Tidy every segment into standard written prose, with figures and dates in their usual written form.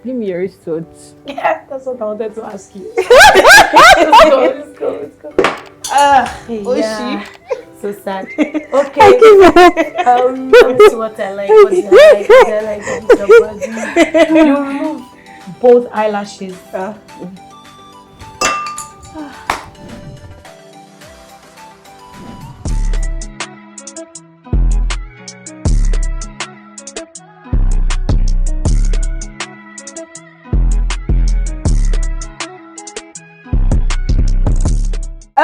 Give me your wristwatch. Yeah, that's what I wanted to ask you. Let's go. Yeah. So sad. Okay. Let me see what I like. What do I like? What is your body? You remove both eyelashes.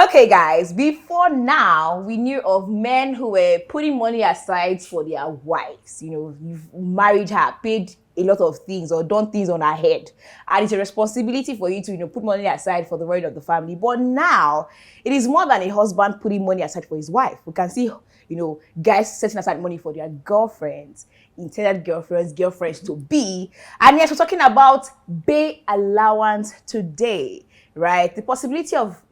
Okay, guys, before now, we knew of men who were putting money aside for their wives. You know, you've married her, paid a lot of things or done things on her head. And it's a responsibility for you to, put money aside for the well of the family. But now, it is more than a husband putting money aside for his wife. We can see, guys setting aside money for their girlfriends, intended girlfriends to be. And yes, we're talking about BAE allowance today, right? The possibility of,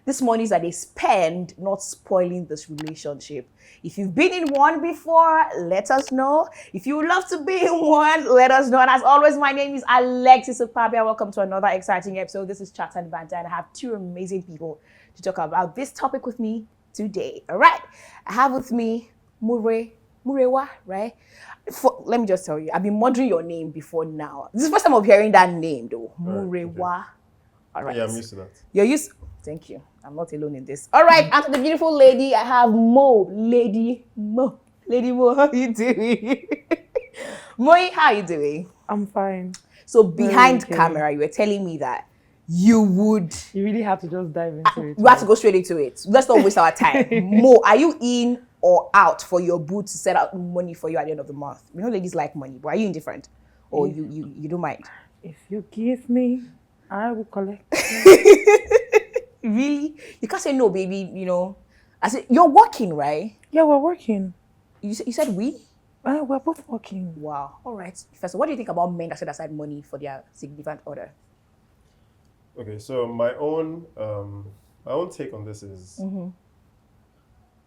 this money that they spend not spoiling this relationship. If you've been in one before, let us know. If you would love to be in one, let us know. And as always, my name is Alexis Opabia. Welcome to another exciting episode. This is Chat and Banter, and I have two amazing people to talk about this topic with me today. All right, I have with me Murewa, right? Let me just tell you, I've been wondering your name before now. This is the first time of hearing that name, though. Murewa. Okay. All right. Yeah, I'm used to that. You're used. Thank you. I'm not alone in this. All right, and to the beautiful lady, I have Lady Mo, how you doing? Moi, how you doing? I'm fine. So behind camera, you were telling me that you really have to just dive into it. We have to go straight into it. Let's not waste our time. Mo, are you in or out for your boo to set out money for you at the end of the month? We know ladies like money, but are you indifferent? Or you don't mind? If you give me, I will collect. Really? You can't say no, baby, I said, you're working, right? Yeah, we're working. You said we? We're both working. Wow. All right. First, what do you think about men that set aside money for their significant other? Okay, so my own take on this is,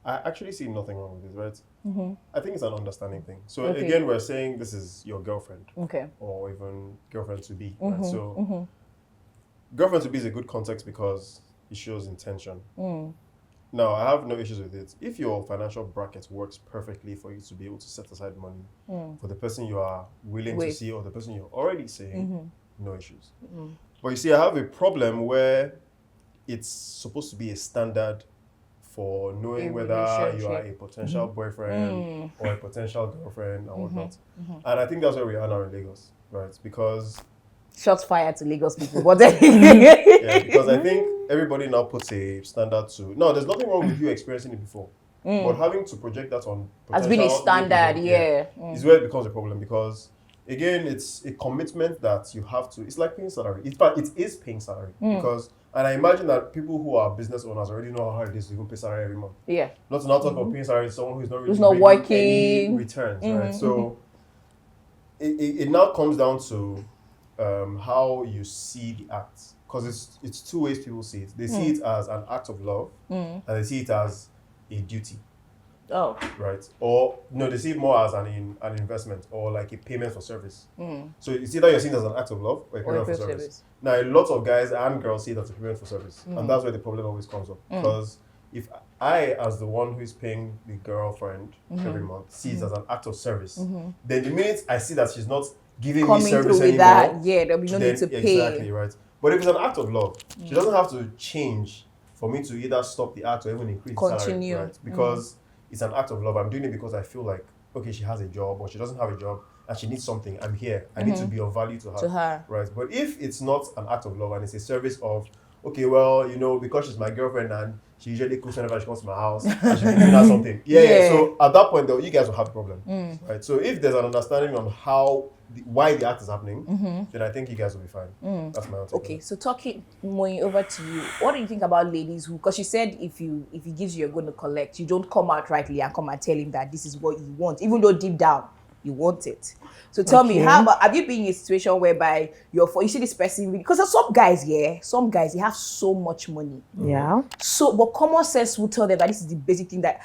I actually see nothing wrong with this, right? I think it's an understanding thing. So again, we're saying this is your girlfriend, or even girlfriend to be. Right? So girlfriend to be is a good context because it shows intention. Now, I have no issues with it. If your financial bracket works perfectly for you to be able to set aside money for the person you are willing to see or the person you're already seeing, no issues. But you see, I have a problem where it's supposed to be a standard for knowing whether you are a potential boyfriend or a potential girlfriend and whatnot. And I think that's where we are now in Lagos, right? Because shots fired to Lagos people. But yeah, because I think everybody now puts a standard to. No, there's nothing wrong with you experiencing it before, but having to project that on has been a standard, is where it becomes a problem because again, it's a commitment that you have to. It's like paying salary. It is paying salary because, and I imagine that people who are business owners already know how hard it is to even pay salary every month. Yeah. Not to talk about paying salary to someone who's not really working any returns, right? So it now comes down to how you see the act, because it's two ways people see it. They see it as an act of love, and they see it as a duty. Oh. Right. Or no, they see it more as an investment or like a payment for service. So you see that you're seen as an act of love or a payment for service. Now, a lot of guys and girls see it as a payment for service, and that's where the problem always comes up. Because if I, as the one who is paying the girlfriend every month, see it as an act of service, then the minute I see that she's not giving me service anymore, there'll be no need to pay. Exactly, right. But if it's an act of love, she doesn't have to change for me to either stop the act or even increase the salary, right? Because it's an act of love. I'm doing it because I feel like, okay, she has a job or she doesn't have a job and she needs something. I'm here. I need to be of value to her. Right. But if it's not an act of love and it's a service of, okay, well, because she's my girlfriend and she usually cooks whenever she comes to my house and she's giving her something. So at that point, though, you guys will have a problem. Right. So if there's an understanding on why the act is happening, then I think you guys will be fine. That's my own take. Okay, so talking more over to you, what do you think about ladies who, because she said if he gives you, you're going to collect, you don't come out rightly and come and tell him that this is what you want, even though deep down you want it. So tell me, how about, have you been in a situation whereby you see this person, because there's some guys, they have so much money. Yeah. So, but common sense will tell them that this is the basic thing that,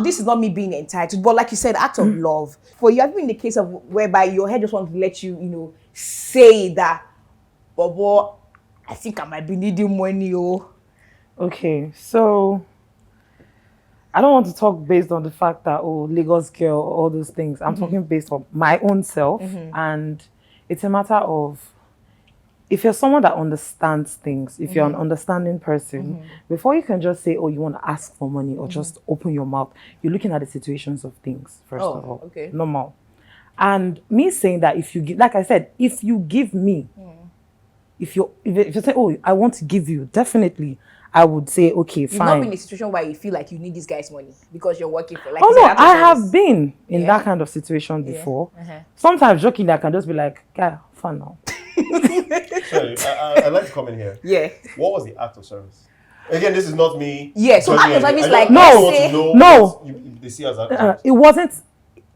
this is not me being entitled, but like you said, act of love. For you, have been in the case of whereby your head just wants to let you, say that, Bobo, I think I might be needing money, oh. Okay, so I don't want to talk based on the fact that, oh, Lagos girl, all those things. I'm talking based on my own self. And it's a matter of, if you're someone that understands things, if you're an understanding person, before you can just say, oh, you want to ask for money or just open your mouth, you're looking at the situations of things, first of all. Okay. Normal. And me saying that, if you give, like I said, if you give me, if you say, oh, I want to give you, definitely, I would say, okay, You've fine. not been in a situation where you feel like you need this guy's money because you're working for, like, Oh you said, no, acts of I service. have been in that kind of situation before. Sometimes jokingly, I can just be like, "Guy, fun now." Sorry, I'd like to come in here. Yeah. What was the act of service? Again, this is not me. Yeah, so judging act of anything. service, like, I just want say- to know No. what they see as act of service. It wasn't.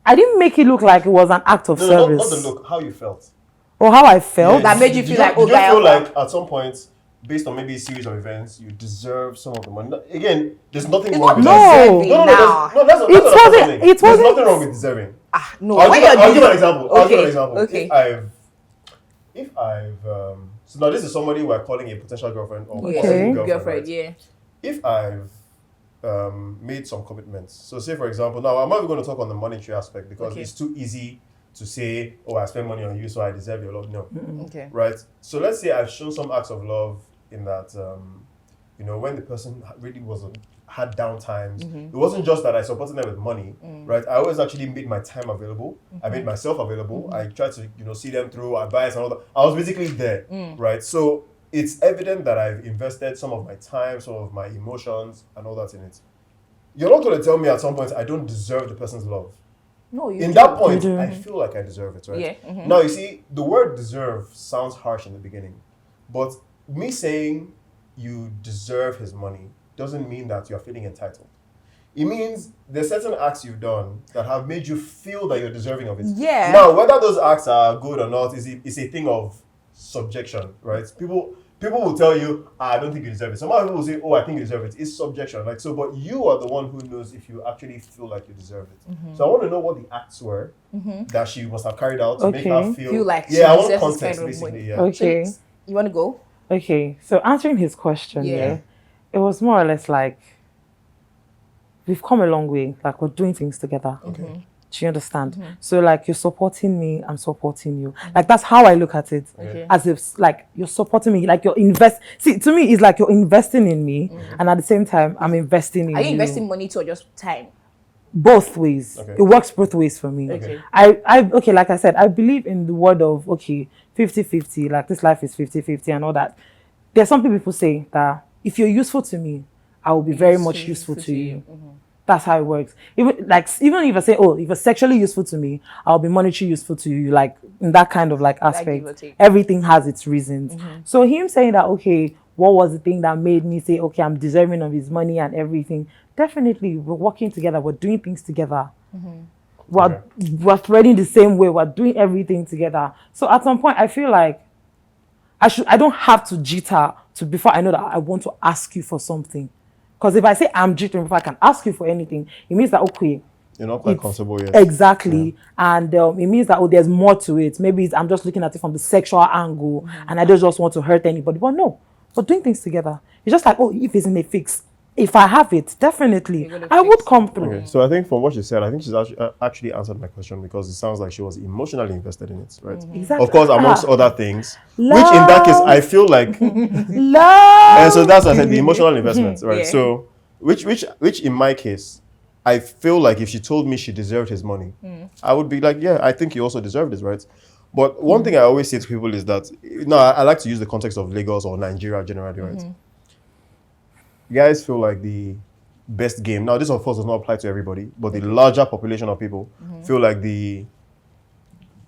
I didn't make it look like it was an act of No, service. not the look. How you felt. Or how I felt. That made you feel like, oh, did you guy, feel alpha. like at some point, based on maybe a series of events, you deserve some of the money? Again, there's nothing It's wrong not with No. that. deserving No, now. that's It what I'm wasn't- saying. it There's wasn't- nothing wrong with deserving. No, I'll when give, you're I'll doing- give an example. I'll give an Okay, example. okay. If I've so now this is somebody we're calling a potential girlfriend or Okay. possible Girlfriend, right? yeah. If I've made some commitments, so say for example, now I'm not even going to talk on the monetary aspect because Okay. it's too easy to say, oh, I spend money on you, so I deserve your love. No, Okay. right? So let's say I've shown some acts of love in that, when the person really had down times, it wasn't just that I supported them with money, right? I always actually made my time available. I made myself available. I tried to, see them through advice and all that. I was basically there, right? So it's evident that I've invested some of my time, some of my emotions, and all that in it. You're not going to tell me at some point I don't deserve the person's love. No, you In do. that point, You do. I feel like I deserve it, right? Yeah. Now, you see, the word deserve sounds harsh in the beginning, but me saying you deserve his money doesn't mean that you're feeling entitled. It means there's certain acts you've done that have made you feel that you're deserving of it. Yeah. Now, whether those acts are good or not is a thing of subjection, right? People will tell you, I don't think you deserve it. Some other people will say, oh, I think you deserve it. It's subjection, like so. But you are the one who knows if you actually feel like you deserve it. So I want to know what the acts were that she must have carried out to make her Okay. Feel like she yeah, I want deserves this context kind of basically. money. Yeah. Okay. So you want to go? Okay. So answering his question, Yeah. it was more or less like, we've come a long way. Like, we're doing things together. Okay. Do you understand? So like, you're supporting me, I'm supporting you. Like, that's how I look at it. Okay. As if like you're supporting me, like see, to me it's like you're investing in me, and at the same time I'm investing in Are you you. investing money to or just time? Both ways. Okay. It works both ways for me. Okay. Okay, like I said, I believe in the word of 50-50, like this life is 50-50 and all that. There's some people say that if you're useful to me, I will be very much useful to you. That's how it works. Even if I say, oh, if you're sexually useful to me, I'll be monetarily useful to you, like in that kind of like give or aspect. take. Everything has its reasons. So him saying that, okay, what was the thing that made me say, okay, I'm deserving of his money and everything? Definitely, we're working together, we're doing things together. We're threading the same way, we're doing everything together. So at some point, I feel like I don't have to jitter before I know that I want to ask you for something. Because if I say I'm jittering before I can ask you for anything, it means that, okay, You're not quite comfortable yet. exactly. And it means that, oh, there's more to it. Maybe I'm just looking at it from the sexual angle and I don't just want to hurt anybody. But no, we're doing things together. It's just like, oh, if it's in a fix, if I have it, definitely, gonna I would fix come through. Okay, so I think from what she said, I think she's actually answered my question because it sounds like she was emotionally invested in it, right? Exactly. Of course, amongst other things, Love. which in that case, I feel like, Love. and so that's what I said, the emotional investment, right? Yeah. So, which in my case, I feel like if she told me she deserved his money, I would be like, yeah, I think you also deserve this, right? But one thing I always say to people is that, I like to use the context of Lagos or Nigeria generally, right? You guys feel like the best game. Now, this of course does not apply to everybody, but the larger population of people feel like the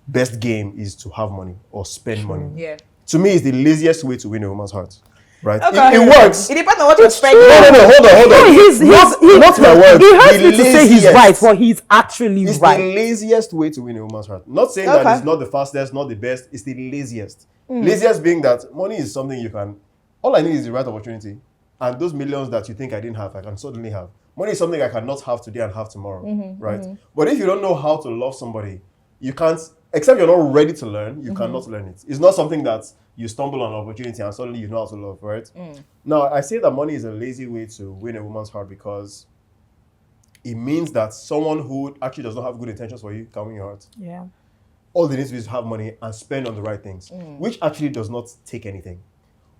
best game is to have money or spend money. Yeah. To me, it's the laziest way to win a woman's heart, right? Okay. It works. It depends on what you expect. No, hold on. No, Not my word. He hurts The me to say he's laziest. right, but he's actually It's right. the laziest way to win a woman's heart. Not saying Okay. that it's not the fastest, not the best. It's the laziest. Laziest being that money is something you can. All I need is the right opportunity, and those millions that you think I didn't have, I can suddenly have. Money is something I cannot have today and have tomorrow, right? But if you don't know how to love somebody, you can't except you're not ready to learn, you cannot learn it. It's not something that you stumble on an opportunity and suddenly you know how to love, right? Now, I say that money is a lazy way to win a woman's heart because it means that someone who actually does not have good intentions for you can win your heart. Yeah. All they need to do is have money and spend on the right things, which actually does not take anything.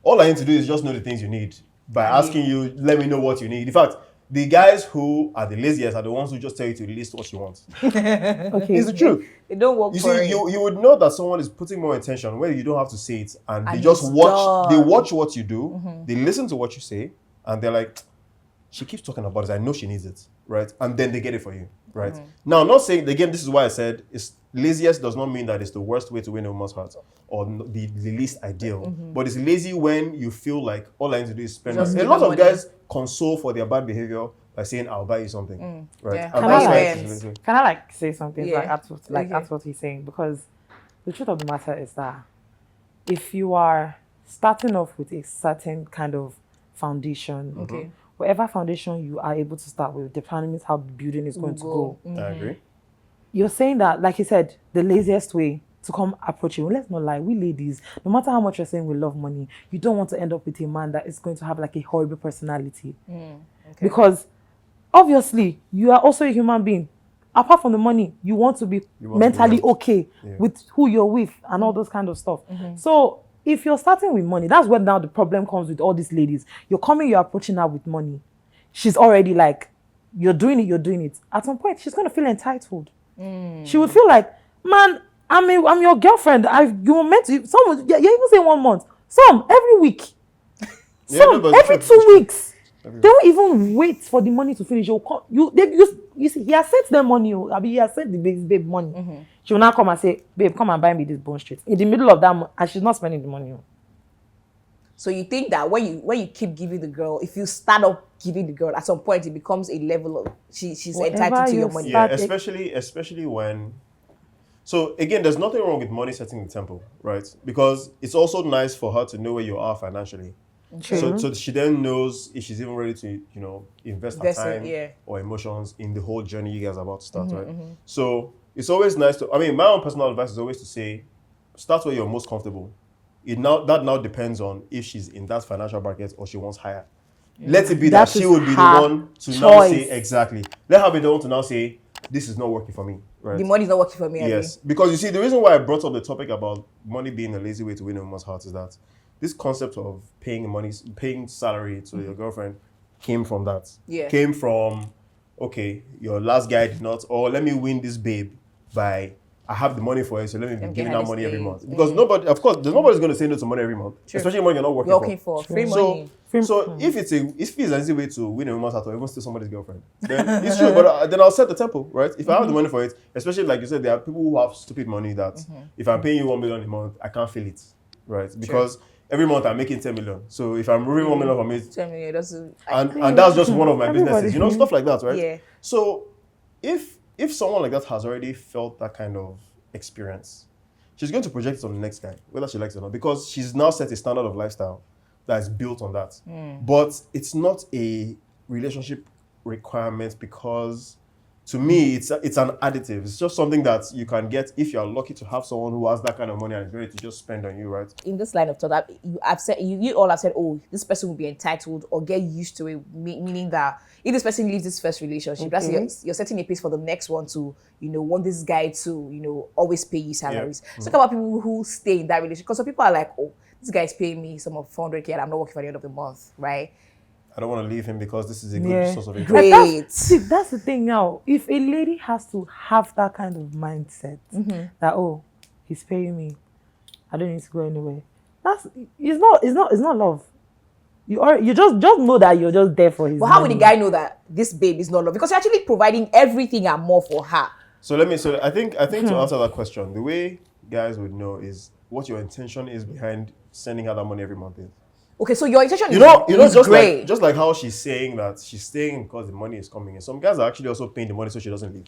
All I need to do is just know the things you need by asking you, let me know what you need. In fact, the guys who are the laziest are the ones who just tell you to list what you want. Okay. It's the truth. They don't work You for see, it. you would know that someone is putting more attention when you don't have to say it, and they And just it's watch. done. They watch what you do. They listen to what you say, and they're like, "She keeps talking about it. I know she needs it, right?" And then they get it for you, right? Now, I'm not saying again. This is why I said it's laziest does not mean that it's the worst way to win a woman's heart or the least ideal. But it's lazy when you feel like all I need to do is spend. Just A give lot them of money. guys console for their bad behavior by saying, "I'll buy you something," right? Yeah. And Can that's I why like- it's lazy. Can I like say something Yeah. like Okay. that's what he's saying? Because the truth of the matter is that if you are starting off with a certain kind of foundation, Okay. whatever foundation you are able to start with determines how the building is going to go. I agree. You're saying that, like you said, the laziest way to come approach you. Let's not lie, we ladies, no matter how much you're saying we love money, you don't want to end up with a man that is going to have like a horrible personality. Because obviously you are also a human being. Apart from the money, you want to be want to mentally be right. okay Yeah. with who you're with and all those kind of stuff. So if you're starting with money, that's where now the problem comes with all these ladies. You're approaching her with money. She's already like, you're doing it. At some point, she's going to feel entitled. She would feel like, man, I'm your girlfriend. You were meant to, you're even saying 1 month. Some, every week. Yeah, Some, no, but every it's 2 true. weeks. They won't even wait for the money to finish. You see, he has sent them money. He has sent the babe money. She will now come and say, babe, come and buy me this bone straight. In the middle of that month, and she's not spending the money. So you think that when you keep giving the girl, if you start up giving the girl, at some point it becomes a level of she's Whatever entitled to you your money. Yeah, Start- especially when. So again, there's nothing wrong with money setting the tempo, right? Because it's also nice for her to know where you are financially. So she then knows if she's even ready to, invest her Invest it, time yeah. or emotions in the whole journey you guys are about to start, right? So it's always nice to. I mean, my own personal advice is always to say, start where you're most comfortable. That now depends on if she's in that financial bracket or she wants higher. Let it be that That she is would be the her one to now say choice. exactly. Let her be the one to now say, this is not working for me, right? The money's not working for me. Abi. Yes, because you see, the reason why I brought up the topic about money being a lazy way to win a woman's heart is that this concept of paying salary to your girlfriend came from that. Yeah. Came from, okay, your last guy did not, or let me win this babe by, I have the money for it, so let me be get giving her her this money every thing. month. Because nobody's going to say no to money every month, especially when you're not working You're working for free money. So if it's an easy way to win a woman's heart or even steal somebody's girlfriend, then it's true. But then I'll set the tempo, right? If I have the money for it, especially like you said, there are people who have stupid money that if I'm paying you 1 million a month, I can't feel it, right? Because every month I'm making 10 million. So if I'm moving 1 million from it, Tell me, and that's just one of my Everybody- businesses, stuff like that, right? Yeah. So if someone like that has already felt that kind of experience, she's going to project it on the next guy, whether she likes it or not, because she's now set a standard of lifestyle that is built on that. But it's not a relationship requirement because to me it's an additive. It's just something that you can get if you're lucky to have someone who has that kind of money and is ready to just spend on you, right? In this line of thought, you all have said, oh, this person will be entitled or get used to it, meaning that if this person leaves this first relationship, that's you're setting a pace for the next one to, want this guy to, always pay you salaries. So talk about people who stay in that relationship, because some people are like, oh, this guy's paying me some of 400K and I'm not working for the end of the month, right? I don't want to leave him because this is a good source of income. Great. That's the thing now. If a lady has to have that kind of mindset that, oh, he's paying me, I don't need to go anywhere. It's not love. You just know that you're just there for his But how would money. the guy know that this babe is not love? Because you're actually providing everything and more for her. So I think to answer that question, the way guys would know is what your intention is behind sending her that money every month is. Okay, so your intention is is great. just like how she's saying that she's staying because the money is coming in. Some guys are actually also paying the money so she doesn't leave.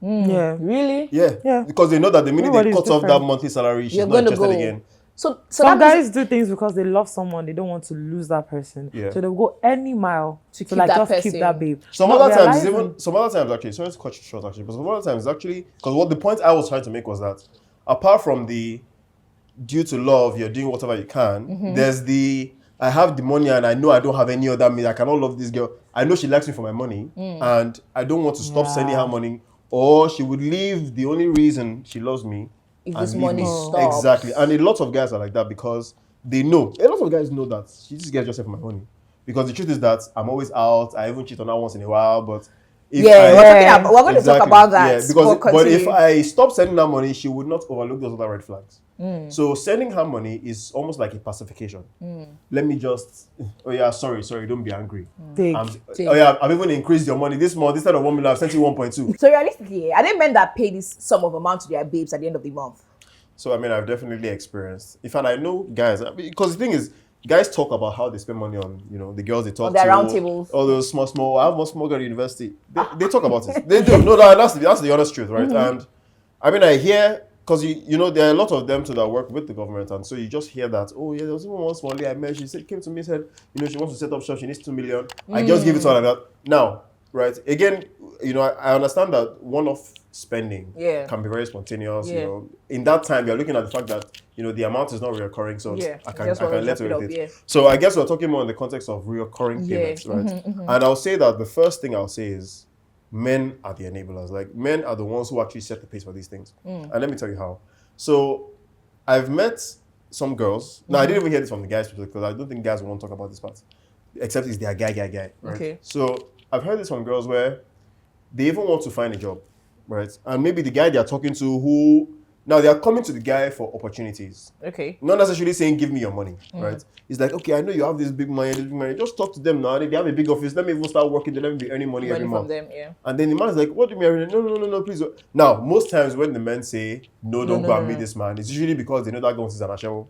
Yeah. Really? Yeah. Because they know that the minute they Everybody's cut off that different. monthly salary, she's You're not going to interested go. again. So Some that means- guys do things because they love someone. They don't want to lose that person. Yeah. So they'll go any mile to keep like that just person. keep that babe. Some Not other times realizing- actually, sorry to cut you short actually, but some other times actually, because what the point I was trying to make was that apart from the due to love, you're doing whatever you can, there's the I have the money and I know I don't have any other means. I cannot love this girl. I know she likes me for my money and I don't want to stop sending her money, or she would leave the only reason she loves me. If and this leave money me. stops. Exactly. And a lot of guys are like that because they know. A lot of guys know that this girl just for my money. Because the truth is that I'm always out. I even cheat on her once in a while, but if we're going to talk about that. Yeah, because but if I stop sending her money, she would not overlook those other red flags. So sending her money is almost like a pacification. Let me just, sorry, don't be angry. I've even increased your money this month. Instead of 1 million, I've sent you 1.2. So realistically, are there men that pay this sum of amount to their babes at the end of the month? So I mean, I've definitely experienced. In fact, I know guys, because the thing is, guys talk about how they spend money on, the girls they talk to. On their round tables. All those small. I have one small girl at university. They talk about it. They do. No, that's the honest truth, right? And I mean, I hear, because there are a lot of them that work with the government, and so you just hear that, there was even one small lady I met, came to me and said, she wants to set up shop, she needs 2 million. I just give it to her like that. Now, right, again, I understand that one-off spending can be very spontaneous. In that time, you're looking at the fact that, the amount is not recurring, so I can let it with it. So I guess we're talking more in the context of recurring payments, right? And I'll say that the first thing I'll say is, men are the enablers. Like, men are the ones who actually set the pace for these things. And let me tell you how. So I've met some girls. Now, I didn't even hear this from the guys because I don't think guys want to talk about this part, except it's their guy, right? Okay. So I've heard this from girls where they even want to find a job, right? And maybe the guy they're talking to now they are coming to the guy for opportunities. Okay. Not necessarily saying, give me your money, right? It's like, okay, I know you have this big money. Just talk to them now. They have a big office. Let me even start working. Let me be earning money every month. From them, yeah. And then the man is like, what do you mean? No, please. Now, most times when the men say, no, don't go and meet this man, it's usually because they know that guy is an ashawo.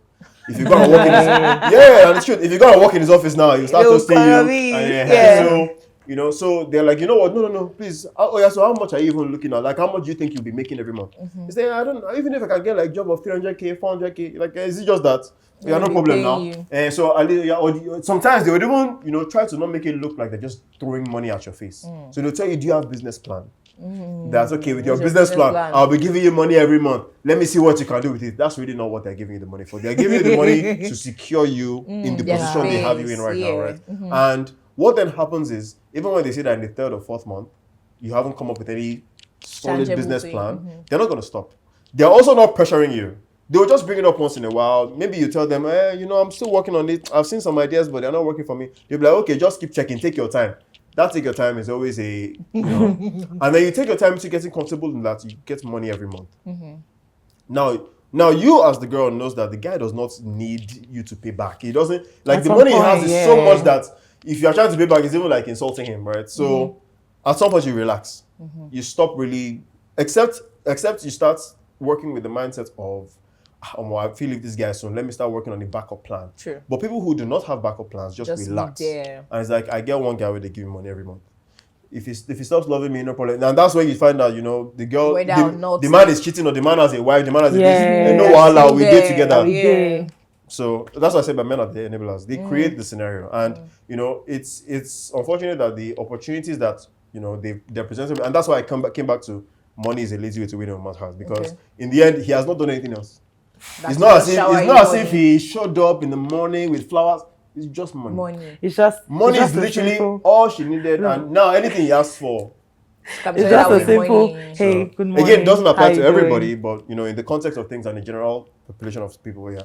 If you go and work in his and it's true. If you go and work in his office now, you start to stay you. So they're like, you know what? No, please. So how much are you even looking at? Like, how much do you think you'll be making every month? It's like, I don't know. Even if I can get like a job of 300k, 400k, like, is it just that? Yeah, no problem now. So sometimes they would even, try to not make it look like they're just throwing money at your face. So they'll tell you, do you have a business plan? That's okay. With your business plan, I'll be giving you money every month. Let me see what you can do with it. That's really not what they're giving you the money for. They're giving you the money to secure you in the position they have you in right now, right? And what then happens is, even when they say that in the 3rd or 4th month, you haven't come up with any solid business plan, they're not going to stop. They're also not pressuring you. They will just bring it up once in a while. Maybe you tell them, I'm still working on it. I've seen some ideas, but they're not working for me. They'll be like, okay, just keep checking. Take your time. That take your time is always and then you take your time to getting comfortable in that. You get money every month. Now you as the girl knows that the guy does not need you to pay back. He doesn't, like, the money he has is so much that if you're trying to pay back, it's even like insulting him, right? So at some point you relax. You stop really, except you start working with the mindset of, I feel if this guy is soon, let me start working on the backup plan. True. But people who do not have backup plans just relax. And it's like, I get one guy where they give me money every month. If he stops loving me, no problem. And that's when you find out, the girl, the man is cheating, or the man has a wife, the man has a business. And no, Allah, we did together. So that's why I said, but men are the enablers. They create the scenario. And, it's unfortunate that the opportunities that, they're presenting, and that's why I came back to money is a lazy way to win a woman's heart. Because in the end, he has not done anything else. It's not as if he showed up in the morning with flowers. It's just money. It's just literally all she needed, and now anything he asks for. It's just a simple, hey, good morning. Again, it doesn't apply to everybody, but in the context of things and the general population of people here,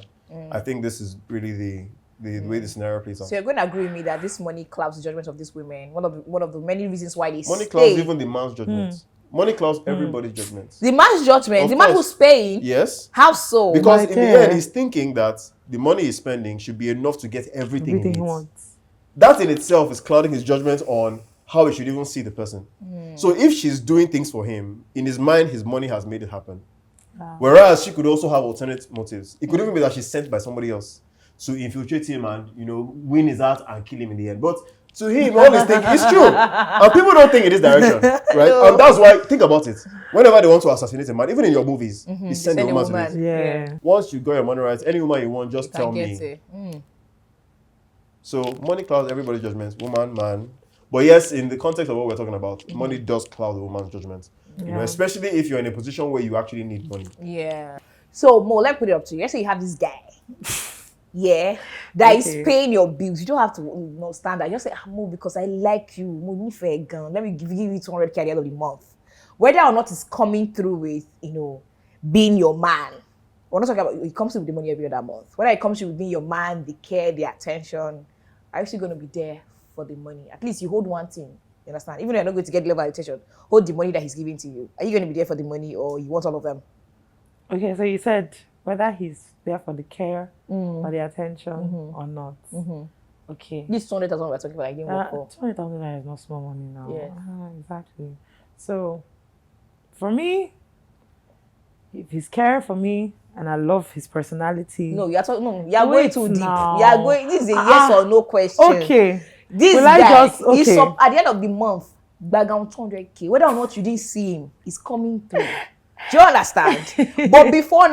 I think this is really the way the scenario plays out. So you're going to agree with me that this money clouds the judgment of these women. One of the many reasons why they money clouds even the man's judgment. Money clouds everybody's judgment. The man's judgment? The man who's paying? Yes. How so? Because in the end, he's thinking that the money he's spending should be enough to get everything he wants. That in itself is clouding his judgment on how he should even see the person. So if she's doing things for him, in his mind, his money has made it happen. Whereas she could also have alternate motives. It could even be that she's sent by somebody else to infiltrate him and, win his heart and kill him in the end. But to him, all this thing is true. And people don't think in this direction, right? And that's why, think about it. Whenever they want to assassinate a man, even in your movies, you send a woman to it. Yeah. Once you got your money right, any woman you want, just tell me. So money clouds everybody's judgments, woman, man. But yes, in the context of what we're talking about, money does cloud the woman's judgment. Especially if you're in a position where you actually need money. Yeah. So Mo, let me put it up to you. Let's say you have this guy. Yeah, that is paying your bills. You don't have to stand that. Just say, Mo, because I like you. Mo, me for a gun. Let me give you 200K at the end of the month. Whether or not it's coming through with, being your man. We're not talking about it comes with the money every other month. Whether it comes with being your man, the care, the attention, are you still going to be there for the money? At least you hold one thing. You understand? Even if you're not going to get the level of attention, hold the money that he's giving to you. Are you going to be there for the money or you want all of them? Okay, so you said whether he's there for the care or the attention or not. Okay. This 200,000 we're talking about, I didn't work for. 200,000 is not small money now. Yeah. Exactly. So, for me, if he's caring for me and I love his personality. No, you're going too deep. Now. You are going. This is a yes or no question. Okay. This Will guy, okay. he's up at the end of the month, bag on 200K. Whether or not you didn't see him, he's coming through. Do you understand? But before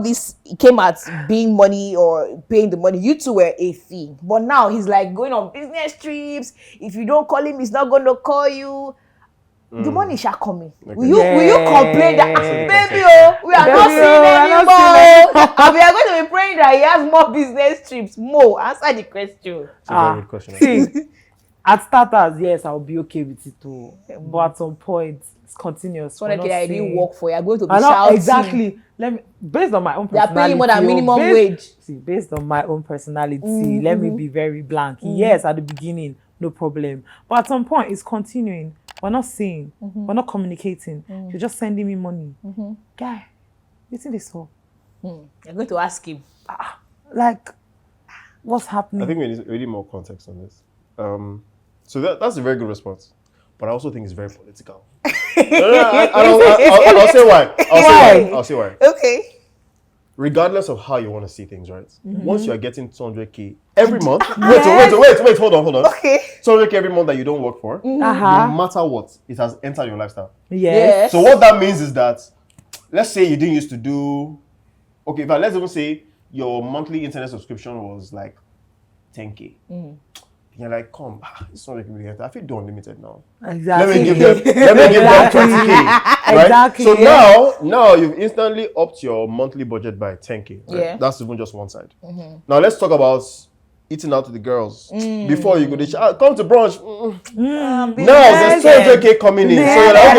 this came at being money or paying the money, you two were a thing. But now he's like going on business trips. If you don't call him, he's not going to call you. The money shall come in. Okay. Will you complain that, baby, we are not seeing anymore? And we are going to be praying that he has more business trips. Mo, answer the question. It's a very good question. See, at starters, yes, I'll be okay with it too. But at some point, it's continuous. So like I didn't work for you. I'm going to be shouting. Exactly. Based on my own personality. They are paying more than minimum wage. See, based on my own personality, let me be very blank. Yes, at the beginning, no problem. But at some point, it's continuing. We're not seeing. We're not communicating. You're just sending me money. Guy, you think this all? You're going to ask him. What's happening? I think we need more context on this. So that's a very good response. But I also think it's very political. I'll say why. I'll say why. Okay. Regardless of how you want to see things, right? Once you are getting 200K every month, wait, hold on. Okay. 200K every month that you don't work for, no matter what, it has entered your lifestyle. Yes. So what that means is that, let's say you didn't used to do, okay, but let's even say your monthly internet subscription was like 10K. You're like, come, it's not making me get. I feel do unlimited now. Exactly. Let me give them 20K. Right? Exactly. So now you've instantly upped your monthly budget by 10K. Right? Yeah. That's even just one side. Now let's talk about eating out with the girls. Before you go, they come to brunch. Now there's 200K coming in. So you're like,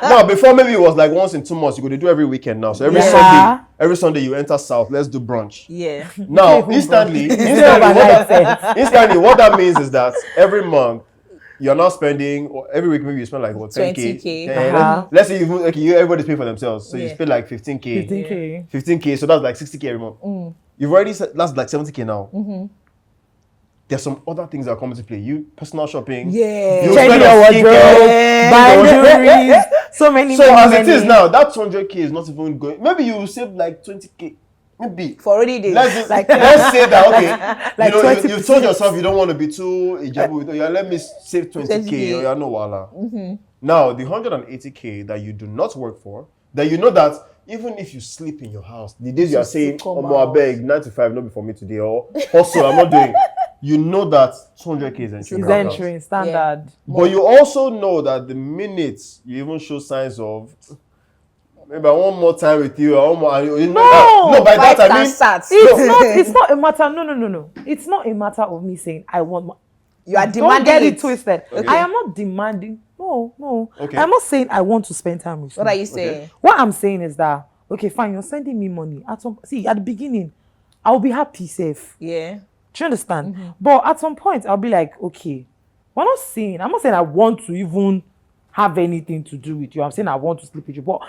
now before maybe it was like once in 2 months. You go to do every weekend now. So every Sunday you enter South. Let's do brunch. Yeah. Now instantly, what that means is that every month you're now spending, or every week maybe you spend like 10K. Let's say everybody's paying for themselves. So you spend like 15K. So that's like 60K every month. You've already said that's like 70K now. There's some other things that are coming to play. You personal shopping. Yeah. You Changing your wardrobe. Buying jewelry. So as it is now, that 200K is not even going. Maybe you will save like 20K. Maybe. For already days. Let's say that, okay. You told yourself you don't want to be too Ijebu. Let me save 20K. Or no wala. Now, the 180K that you do not work for, that you know that even if you sleep in your house, the days you are saying, I beg, 9 to 5, not be for me today, or hustle, I'm not doing. You know that 200K is entering. Standard. Yeah. But you also know that the minute you even show signs of, maybe I want more time with you, by that I mean, it's not a matter. No. It's not a matter of me saying I want more. You are demanding. Don't get it twisted. Okay. I am not demanding. No. Okay. I'm not saying I want to spend time with you. What are you saying? Okay. What I'm saying is that, okay, fine, you're sending me money. At the beginning, I'll be happy, safe. Yeah. Do you understand? But at some point, I'll be like, okay, I'm not saying I want to even have anything to do with you. I'm saying I want to sleep with you. But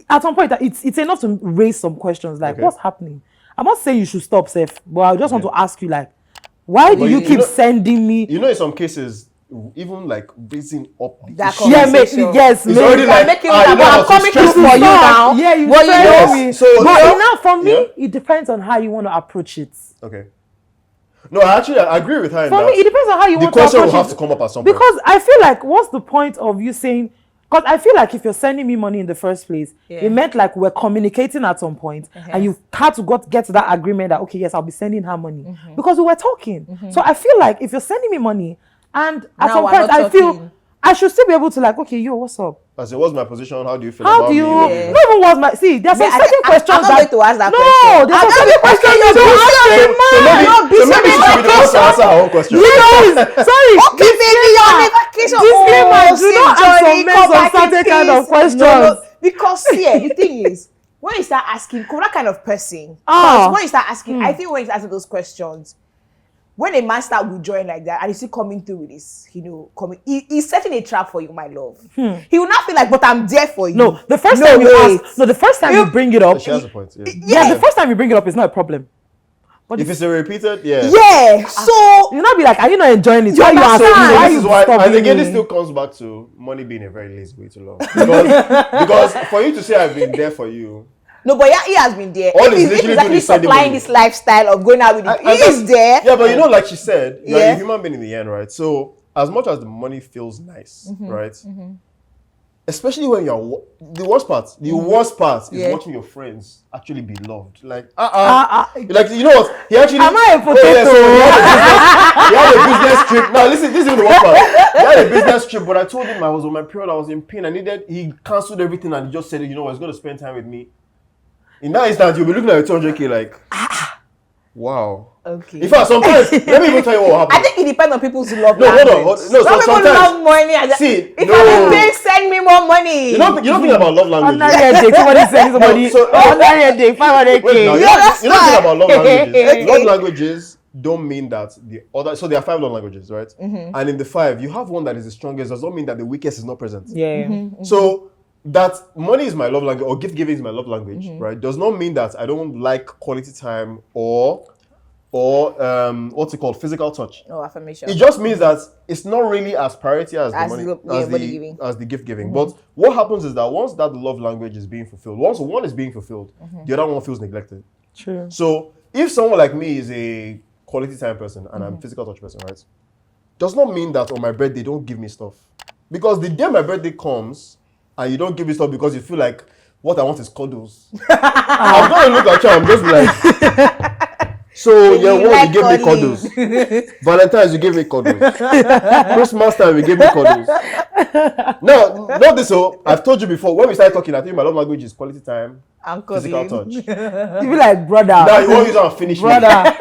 at some point, it's enough to raise some questions like, what's happening? I'm not saying you should stop, safe, but I just want to ask you, like, why do you keep sending me? In some cases, even like raising up the issue. Yes, it's already like, I'm coming through for you now. Yeah, you know me. But for me, it depends on how you want to approach it. Okay. No, actually, I agree with her. For me, it depends on how you want to approach it. The question will have to come up at some point. Because I feel like, what's the point of you saying? Because I feel like if you're sending me money in the first place, it meant like we're communicating at some point, and you had to get to that agreement that, okay, yes, I'll be sending her money. Because we were talking. So I feel like if you're sending me money, and at some point I feel I should still be able to like, okay, yo, what's up? I said, what's my position? How do you feel How about do you? me? Not even what's my see? There's some certain questions I'm not going to ask that no, question. there's some certain questions you don't answer. So maybe she should be the one to answer her own question. Sorry. Okay, baby, you're on a vacation. Disclaimer, do safe not answer journey, men come some back in certain kind of peace. questions. No, because yeah, the thing is, when you start asking, that kind of person, when you start asking, I think when you start asking those questions, when a man start withdrawing like that and he's still coming through with this, he's setting a trap for you, my love. He will not feel like, but I'm there for you. No, the first time you ask, the first time you bring it up, She has a point. yeah, the first time you bring it up is not a problem. But if it's a repeated, yeah. Yeah, so you not be like, are you not enjoying it? Why you understand? asking? Why This you is why, stopping and again, this me? still comes back to money being a very lazy way to love. Because for you to say I've been there for you, no, but yeah, he has been there. All If he's he's literally actually doing is sending supplying money. this lifestyle of going out with you, he is there. Yeah, but like she said, you're Yeah. a human being in the end, right? So as much as the money feels nice, right? Especially when you're the worst part is Yeah. watching your friends actually be loved. Like like you know what? He actually Am I a potato? He had a business trip. Now listen, this is the worst part. He had a business trip, but I told him I was on my period, I was in pain. He cancelled everything and he just said, you know what, he's gonna spend time with me. In that instant, you'll be looking at your 200K like, wow. Okay. In fact, sometimes, let me even tell you what happened. I think it depends on people's love. No, hold on. language. No, Some people sometimes. love money. And See, if no. I'm paid, send me more money. You don't think about love languages. Ordinary day, somebody sending somebody. No, so- Ordinary day, 500K. Wait, now, Yeah, that's you don't think fine. about love languages. Okay. Love languages don't mean that the other. So there are 5 love languages, right? And in the 5, you have one that is the strongest. Does not mean that the weakest is not present. Yeah. So that money is my love language or gift giving is my love language, right? Does not mean that I don't like quality time or what's it called, physical touch. No affirmation. It just means that it's not really as priority as the As money, the- yeah, money giving. as the gift giving. But what happens is that once that love language is being fulfilled, once one is being fulfilled, the other one feels neglected. True. So if someone like me is a quality time person and I'm a physical touch person, right? Does not mean that on my birthday don't give me stuff. Because the day my birthday comes and you don't give me stuff because you feel like what I want is cuddles. I'm gonna look at you, I'm just like so yeah, You what like you gave me cuddling. cuddles. Valentine's you gave me cuddles. Christmas time you gave me cuddles. No, not this. So I've told you before when we started talking, I think my love language is quality time, I'm physical cuddling. touch. You be like, brother. Now you won't use it and finish me. Brother.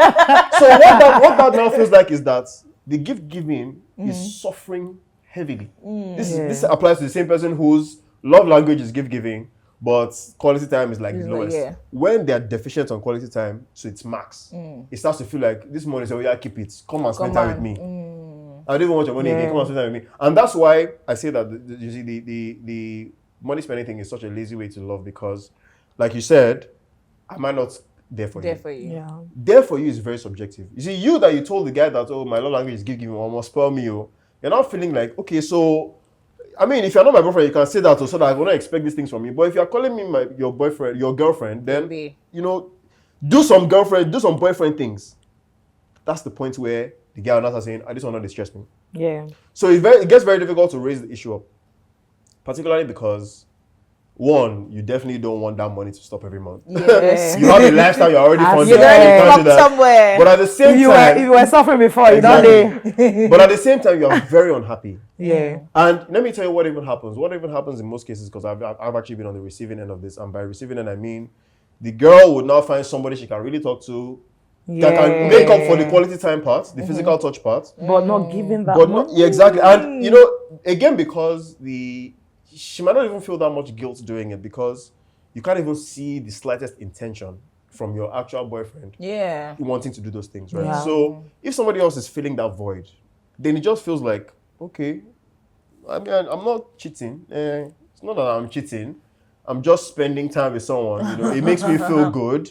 So what that now feels like is that the gift giving is suffering heavily. This applies to the same person whose love language is gift giving, but quality time is like the lowest. Yeah. When they're deficient on quality time, so it's max. It starts to feel like this money, so yeah, keep it. Come and spend time with me. I don't even want your money again. Come and spend time with me. And that's why I say that you see the money spending thing is such a lazy way to love, because, like you said, I might not there for There you. for you. Yeah. There for you is very subjective. You see, you told the guy that, oh, my love language is give me or must spoil me, oh, you're not feeling like, okay, so I mean, if you're not my boyfriend, you can say that so that I will not expect these things from you. But if you're calling me your boyfriend, your girlfriend, then do some boyfriend things. That's the point where the guy will not start saying, this one not distress me. Yeah. So it gets very difficult to raise the issue up, particularly because, one, you definitely don't want that money to stop every month. Yes. You have a lifestyle you're already funding. You're already You can't do locked that. somewhere. But at the same time, If you were suffering before, you don't Exactly. But at the same time, you're very unhappy. Yeah. And let me tell you what even happens. What even happens in most cases, because I've actually been on the receiving end of this, and by receiving end I mean the girl would now find somebody she can really talk to, that can make up for the quality time part, the physical touch part, But not giving that but much. not, yeah, exactly. And again, because she might not even feel that much guilt doing it, because you can't even see the slightest intention from your actual boyfriend wanting to do those things, right? Yeah. So if somebody else is filling that void, then it just feels like, okay, I mean, I'm not cheating. It's not that I'm cheating. I'm just spending time with someone. It makes me feel good.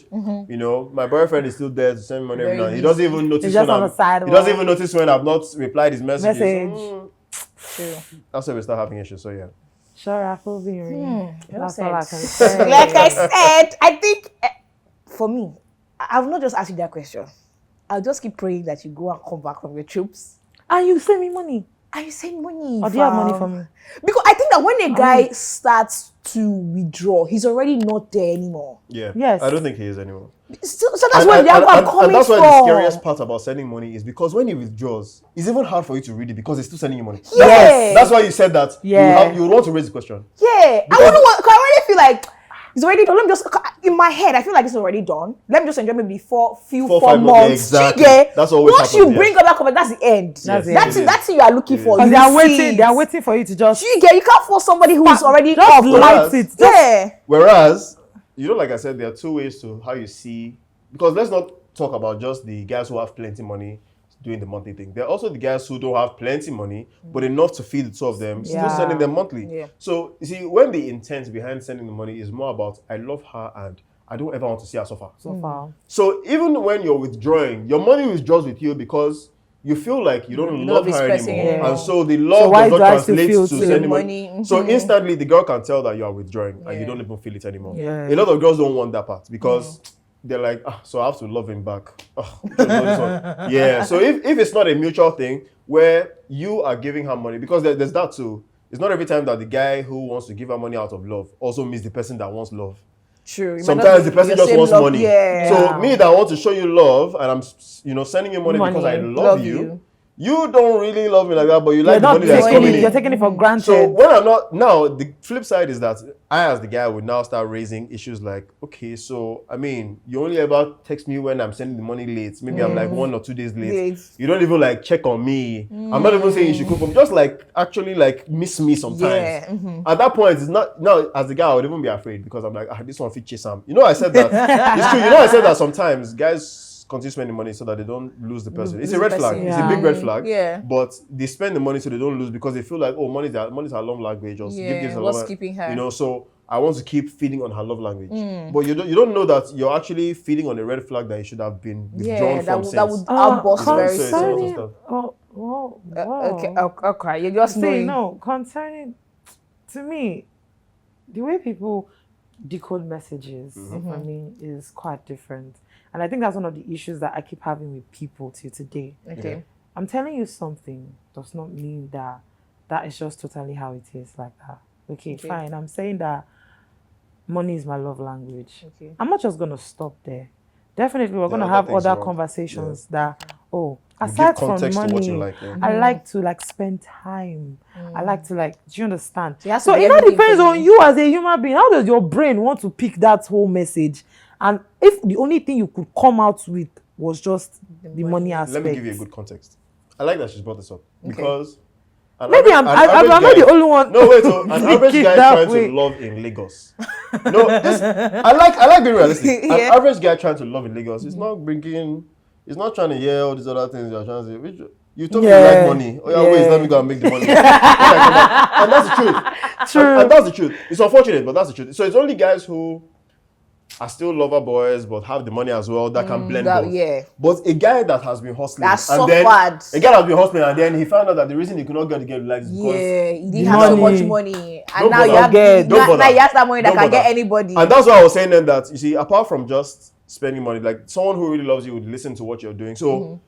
My boyfriend is still there to send me money every Very night. He doesn't even notice just when on the side he doesn't even notice when I've not replied his messages. True. That's where we start having issues. So yeah. Sure, I feel very. That's well all I said. can say. Like I said, I think for me, I will not just ask you that question. I'll just keep praying that you go and come back from your trips. And you send me money. And you send money. Or do you have money for me? Because I think that when a guy starts to withdraw, he's already not there anymore. Yeah. Yes. I don't think he is anymore. So that's where I'm coming and that's why from. the scariest part about sending money is because when he withdraws, it's even hard for you to read it because he's still sending you money. Yes. That's why you said that you would want to raise the question. Yeah. I wouldn't want, cause I already feel like it's already done. Let me just, in my head, I feel like it's already done. Let me just enjoy maybe four 5 months. exactly. Chige, That's always once happens, you bring up that comment, that's the end. Yes. That's what you are looking for. Because You they are see waiting. it. They are waiting for you to just. You can't force somebody who's already just off. light it. Just, Yeah. Whereas, like I said, there are two ways to how you see, because let's not talk about just the guys who have plenty money doing the monthly thing. There are also the guys who don't have plenty money, but enough to feed the two of them, still sending them monthly. Yeah. So, you see, when the intent behind sending the money is more about, I love her and I don't ever want to see her suffer. so far. So, even when you're withdrawing, your money withdraws with you because you feel like you don't love this her person anymore. anymore. And so the love why does do I not still translate feel to to sending money? money. So instantly the girl can tell that you are withdrawing and you don't even feel it anymore. Yeah. A lot of girls don't want that part because they're like, so I have to love him back. Yeah. So if it's not a mutual thing where you are giving her money, because there's that too. It's not every time that the guy who wants to give her money out of love also meets the person that wants love. True. Sometimes the person just wants money. Yeah. So me that want to show you love and I'm sending you money because I love you. You don't really love me like that, but you like the money that's coming in. You're taking it for granted. So when I'm not now, the flip side is that I, as the guy, would now start raising issues like, okay, so I mean, you only ever text me when I'm sending the money late. Maybe I'm like 1 or 2 days late. You don't even like check on me. I'm not even saying you should cook for me. Just like actually like miss me sometimes. Yeah. At that point, it's not now as the guy, I would even be afraid because I'm like, this one fit chase him. I said that. It's true. I said that sometimes guys continue spending money so that they don't lose the person. It's a red flag. Yeah. It's a big red flag. Yeah. But they spend the money so they don't lose because they feel like, money's our love language. Just give this a what's love, keeping her? So I want to keep feeding on her love language. But you don't know that you're actually feeding on a red flag that you should have been withdrawn from since. That would outburst very concerning. soon. Okay. You're just knowing. No, concerning, to me, the way people decode messages for me is quite different. And I think that's one of the issues that I keep having with people till today. Okay. I'm telling you something does not mean that is just totally how it is like that. Okay, fine. I'm saying that money is my love language. Okay. I'm not just going to stop there. Definitely, we're going to have other wrong. conversations that, give aside from context to what money, you like, I like to spend time. I like to do you understand? So So it all depends on you as a human being. How does your brain want to pick that whole message? And if the only thing you could come out with was just the money aspect. Let me give you a good context. I like that she's brought this up because maybe I'm not the only one. No, wait. So an average guy trying way. to love in Lagos. I like being realistic. An average guy trying to love in Lagos is not trying to hear all these other things you're trying to say. Which you told me you like money. Wait, let me go and make the money. And that's the truth. True. And that's the truth. It's unfortunate, but that's the truth. So it's only guys who are still lover boys but have the money as well that can blend both. Yeah. But a guy that has been hustling That's and so then bad. a guy that's been hustling and then he found out that the reason he could not get the girl like is because he didn't have so much money, and Don't now bother. you have Don't now you have that money that Don't can get bother. anybody. And that's why I was saying then that you see, apart from just spending money, like someone who really loves you would listen to what you're doing. So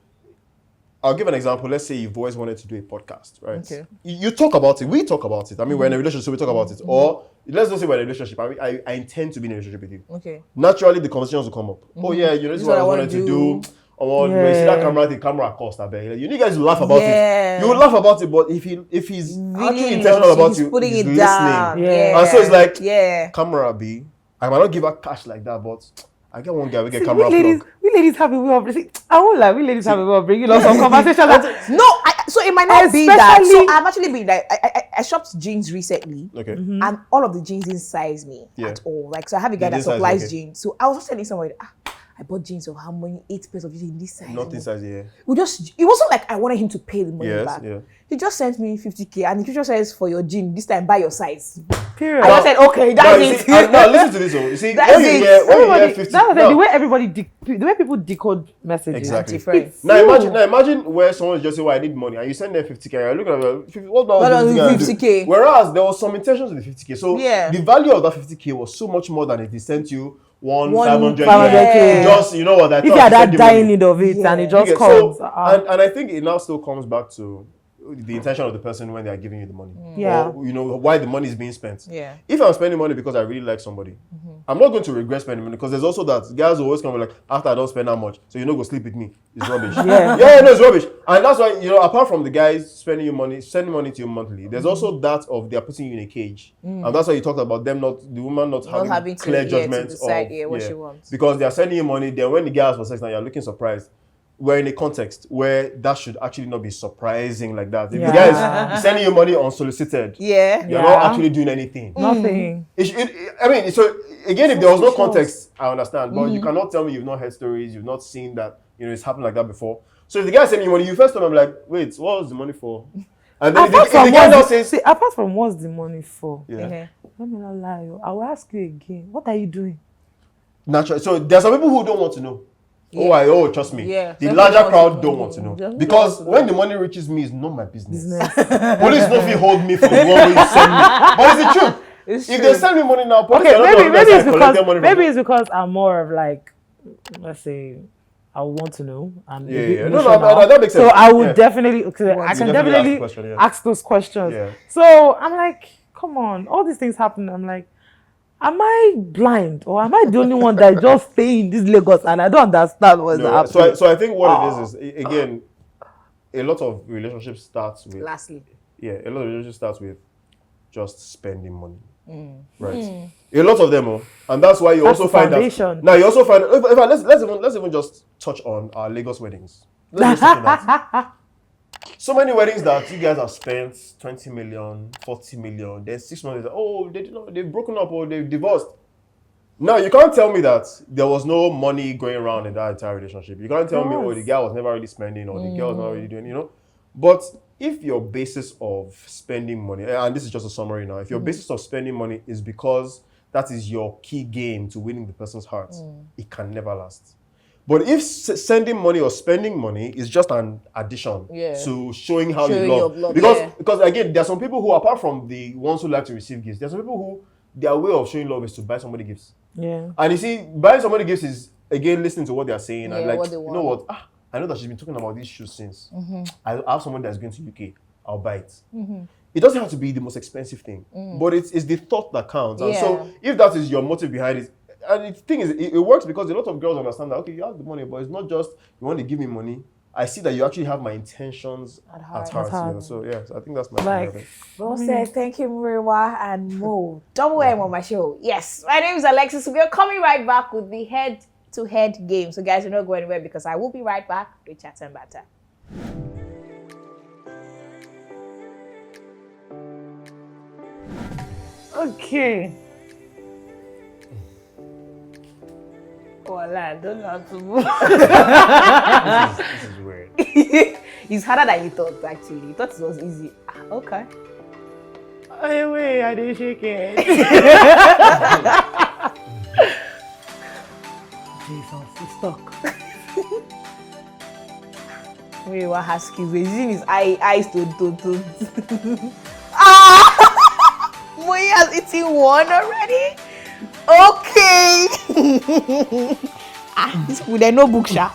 I'll give an example. Let's say you've always wanted to do a podcast, right? Okay. You talk about it. We talk about it. I mean, we're in a relationship, so we talk about it. Or let's not say we're in a relationship. I intend to be in a relationship with you. Okay. Naturally, the conversations will come up. Oh yeah, this is what I wanted to do. Or when you see that camera, the camera cost. I bet you guys will laugh about it. You will laugh about it, but if he's Really actually intentional about he's you, putting he's it listening. down. Yeah. And so it's like, Yeah. camera B. I might not give her cash like that, but I get one guy we get See, camera plug. we ladies have a way of I won't lie, we ladies have a way of bringing up some conversations that No, so it might not be that. Especially- So I've actually been like, I shopped jeans recently, Okay. and all of the jeans didn't size me at all. Like, so I have a guy that didn't size you, supplies okay. jeans. So I was just telling somebody, I bought jeans of how many 8 pairs of jeans in this size. Not inside here. It wasn't like I wanted him to pay the money Yes, back. yeah. He just sent me 50k, and the future says for your jean this time buy your size. period. I just said okay, Now, that's you it. see, now listen to this. You see, That's when you it. hear 50, That's now, the way the way people decode messages. Exactly. Different. Now imagine where someone just say, "Well, I need money," and you send them 50k. I look at them, what What does does 50k? 50K? Whereas there was some intentions with the 50k. So Yeah. the value of that 50k was so much more than if they sent you one 500k. 500K. Just you know what I If thought you are to send that you dying money. need of it and it You just get- comes. So, and I think it now still comes back to the intention of the person when they are giving you the money. Yeah. Or, why the money is being spent. Yeah. If I'm spending money because I really like somebody, I'm not going to regret spending money, because there's also that guys always come like, after I don't spend that much, so go sleep with me. It's rubbish. Yeah. No, it's rubbish. And that's why, apart from the guys sending money to you monthly, there's also that of they're putting you in a cage. And that's why you talked about the woman not having clear judgment to decide, of what she wants. Because they're sending you money, then when the guy asks for sex now, you're looking surprised. We're in a context where that should actually not be surprising like that. If the guy is sending you money unsolicited, you're not actually doing anything. Nothing. So again, if there was no context, I understand. But you cannot tell me you've not heard stories, you've not seen that, it's happened like that before. So if the guy is sending you money, you first time I'm like, wait, what was the money for? And then if the guy now says, apart from what's the money for? yeah. Let me not lie. I will ask you again. What are you doing? Naturally. So there are some people who don't want to know. Yeah. Trust me. Yeah. The larger crowd don't want to know. Because when the money reaches me, it's not my business. Police don't feel hold me for the one way you send me. But it's the truth. If they send me money now, police maybe it's because I'm more of like, let's say, I want to know. And No, that makes sense. So I would definitely, I can definitely ask those questions. Yeah. So I'm like, come on, all these things happen. I'm like, am I blind, or am I the only one that just stay in this Lagos and I don't understand what's happening? So I think what it is again, a lot of relationships starts with. Lastly. Yeah, a lot of relationships starts with just spending money. Right. A lot of them, and that's why you also find that. Now you also find. Let's even just touch on our Lagos weddings. Let's just touch on that. So many weddings that you guys have spent 20 million, 40 million, then 6 months later, they've broken up or they've divorced. Now, you can't tell me that there was no money going around in that entire relationship. You can't tell me, the guy was never really spending or the girl was not really doing, But if your basis of spending money, and this is just a summary now, if your basis of spending money is because that is your key game to winning the person's heart, it can never last. But if sending money or spending money is just an addition to showing how you love. Because again, there are some people who, apart from the ones who like to receive gifts, there are some people who their way of showing love is to buy somebody gifts. Yeah. And you see, buying somebody gifts is, again, listening to what they're saying. And like, you know what? I know that she's been talking about these shoes since. I have someone that's going to UK. I'll buy it. It doesn't have to be the most expensive thing. But it's the thought that counts. And so if that is your motive behind it, and the thing is, it works because a lot of girls understand that, okay, you have the money, but it's not just, you want to give me money. I see that you actually have my intentions at heart. So, I think that's my opinion. Well said. Thank you, Muriwa and Mo. Double M on my show. Yes. My name is Alexis. We are coming right back with the head-to-head game. So, guys, you're not going anywhere because I will be right back with Chat and Banter. Okay. I don't know how to move. This is weird. It's harder than you thought, actually. You thought it was easy. Okay. Wait, I didn't shake it. Jesus, it's stuck. Wait, what has keys? Using his eyes to. Moi has eaten one already? Okay. This food, there's no book, sha.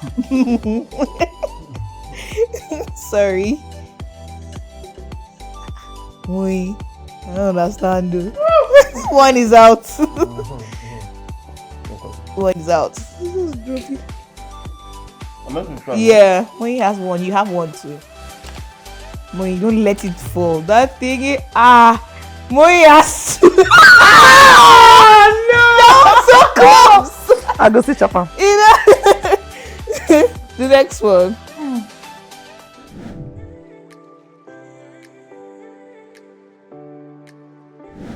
Sorry. Moi, I don't understand, dude. One is out. One is out. Yeah, Moi has one. You have one too. Moi, don't let it fall. That thing, Moi has two. So close. I go see Chapa. The next one.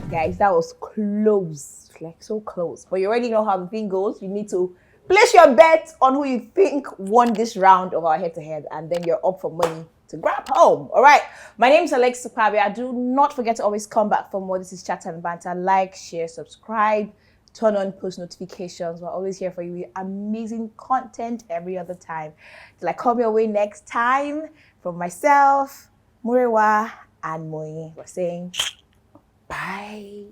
Guys, that was close. Like so close. But you already know how the thing goes. You need to place your bet on who you think won this round of our head-to-head, and then you're up for money to grab home. All right. My name is Alexa Pabia. Do not forget to always come back for more. This is Chat and Banter. Like, share, subscribe. Turn on post notifications. We're always here for you with amazing content every other time. Till I come your way next time, from myself, Muriwa, and Moi, we're saying bye.